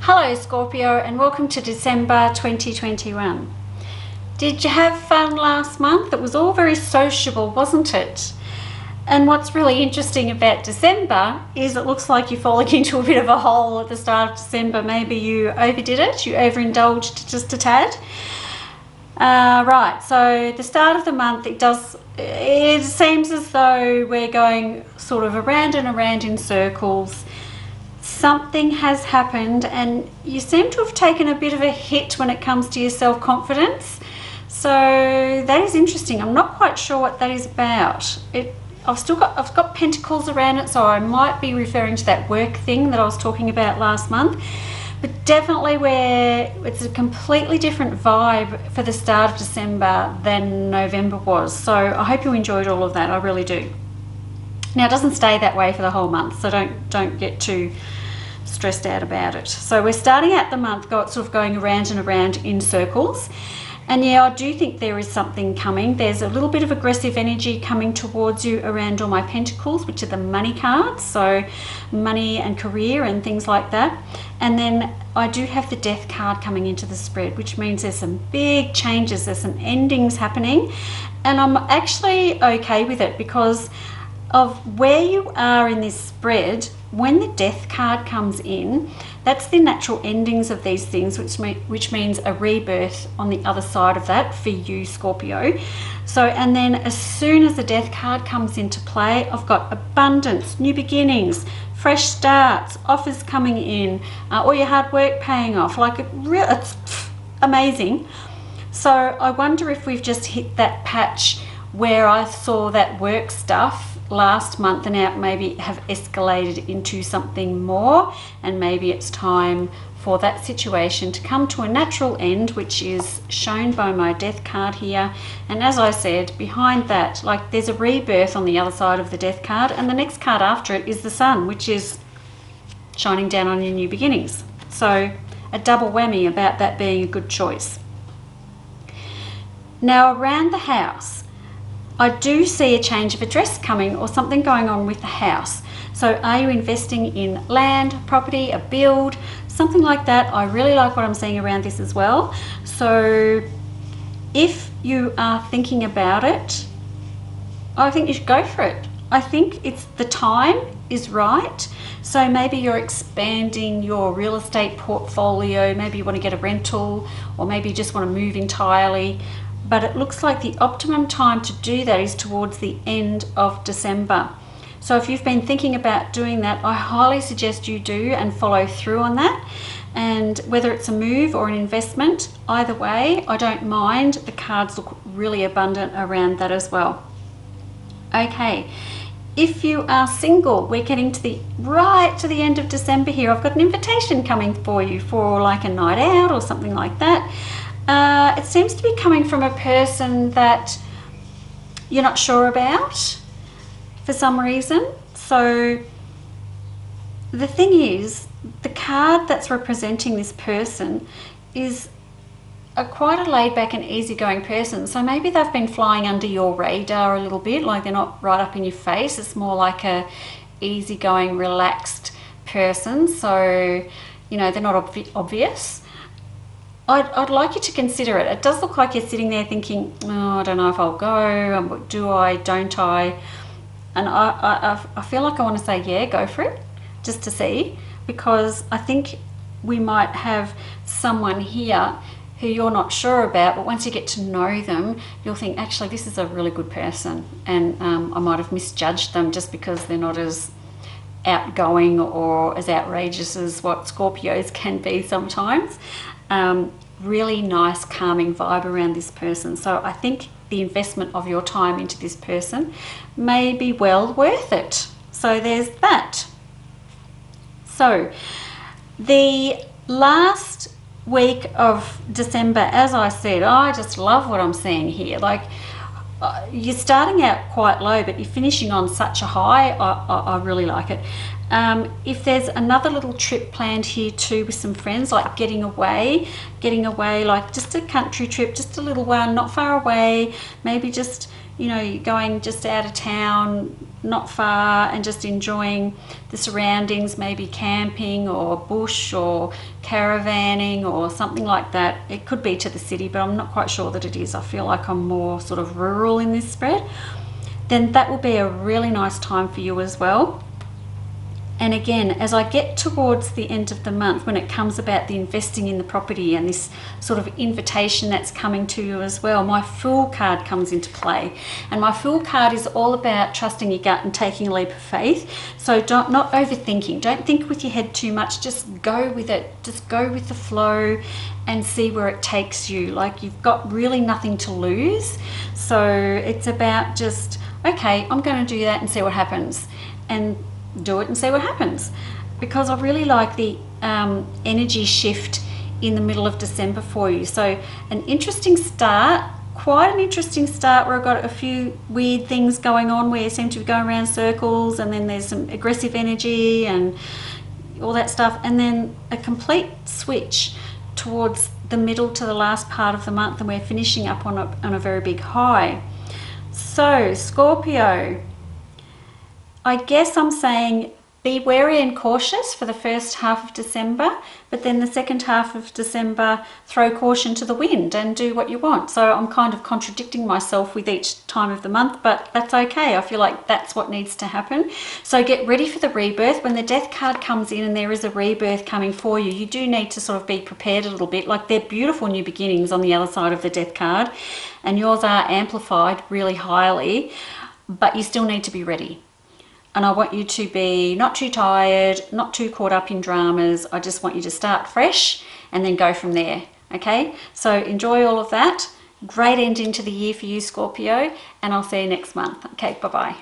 Hello Scorpio, and welcome to December 2021. Did you have fun last month? It was all very sociable, wasn't it? And what's really interesting about December is it looks like you're falling into a bit of a hole at the start of December. Maybe you overdid it, you overindulged just a tad. Right, so the start of the month, it seems as though we're going sort of around and around in circles. Something has happened and you seem to have taken a bit of a hit when it comes to your self-confidence. So that is interesting. I'm not quite sure what that is about. I've got pentacles around it, so I might be referring to that work thing that I was talking about last month. But definitely it's a completely different vibe for the start of December than November was. So I hope you enjoyed all of that. I really do. Now it doesn't stay that way for the whole month, so don't get too stressed out about it. So we're starting out the month sort of going around and around in circles. And yeah, I do think there is something coming. There's a little bit of aggressive energy coming towards you around all my pentacles, which are the money cards, so money and career and things like that. And then I do have the death card coming into the spread, which means there's some big changes, there's some endings happening. And I'm actually okay with it because of where you are in this spread. When the death card comes in, that's the natural endings of these things, which means a rebirth on the other side of that for you, Scorpio. So, and then as soon as the death card comes into play, I've got abundance, new beginnings, fresh starts, offers coming in, all your hard work paying off. It's amazing. So I wonder if we've just hit that patch where I saw that work stuff last month and now maybe have escalated into something more, and maybe it's time for that situation to come to a natural end, which is shown by my death card here. And as I said, behind that, like, there's a rebirth on the other side of the death card, and the next card after it is the sun, which is shining down on your new beginnings. So a double whammy about that being a good choice. Now around the house, I do see a change of address coming or something going on with the house. So are you investing in land, property, a build, something like that? I really like what I'm seeing around this as well. So if you are thinking about it, I think you should go for it. I think the time is right. So maybe you're expanding your real estate portfolio, maybe you want to get a rental, or maybe you just want to move entirely. But it looks like the optimum time to do that is towards the end of December. So if you've been thinking about doing that, I highly suggest you do and follow through on that. And whether it's a move or an investment, either way, I don't mind. The cards look really abundant around that as well. Okay, if you are single, we're getting right to the end of December here. I've got an invitation coming for you for like a night out or something like that. It seems to be coming from a person that you're not sure about for some reason. So the thing is, the card that's representing this person is quite a laid-back and easygoing person. So maybe they've been flying under your radar a little bit, like they're not right up in your face. It's more like a easygoing, relaxed person. So, you know, they're not obvious. I'd like you to consider it. It does look like you're sitting there thinking, oh, I don't know if I'll go, do I, don't I? And I feel like I want to say, yeah, go for it, just to see, because I think we might have someone here who you're not sure about, but once you get to know them, you'll think, actually, this is a really good person, and I might have misjudged them just because they're not as outgoing or as outrageous as what Scorpios can be sometimes. Really nice, calming vibe around this person. So I think the investment of your time into this person may be well worth it. So there's that. So the last week of December, as I said, I just love what I'm seeing here. Like, you're starting out quite low, but you're finishing on such a high. I really like it. If there's another little trip planned here too with some friends, like getting away, like just a country trip, just a little one, not far away, maybe just, you know, you're going just out of town, not far, and just enjoying the surroundings, maybe camping or bush or caravanning or something like that. It could be to the city, but I'm not quite sure that it is. I feel like I'm more sort of rural in this spread. Then that will be a really nice time for you as well. And again, as I get towards the end of the month, when it comes about the investing in the property and this sort of invitation that's coming to you as well, my Fool card comes into play. And my Fool card is all about trusting your gut and taking a leap of faith. So not overthinking. Don't think with your head too much. Just go with it. Just go with the flow and see where it takes you. Like, you've got really nothing to lose. So it's about just, okay, I'm going to do that and see what happens. And do it and see what happens, because I really like the energy shift in the middle of December for you. So an interesting start, quite an interesting start, where I've got a few weird things going on where you seem to be going around circles, and then there's some aggressive energy and all that stuff, and then a complete switch towards the middle to the last part of the month, and we're finishing up on a very big high. So Scorpio, I guess I'm saying be wary and cautious for the first half of December, but then the second half of December, throw caution to the wind and do what you want. So I'm kind of contradicting myself with each time of the month, but that's okay. I feel like that's what needs to happen. So get ready for the rebirth. When the death card comes in and there is a rebirth coming for you, you do need to sort of be prepared a little bit. Like, they're beautiful new beginnings on the other side of the death card, and yours are amplified really highly, but you still need to be ready. And I want you to be not too tired, not too caught up in dramas. I just want you to start fresh and then go from there, okay? So enjoy all of that. Great ending to the year for you, Scorpio, and I'll see you next month. Okay, bye-bye.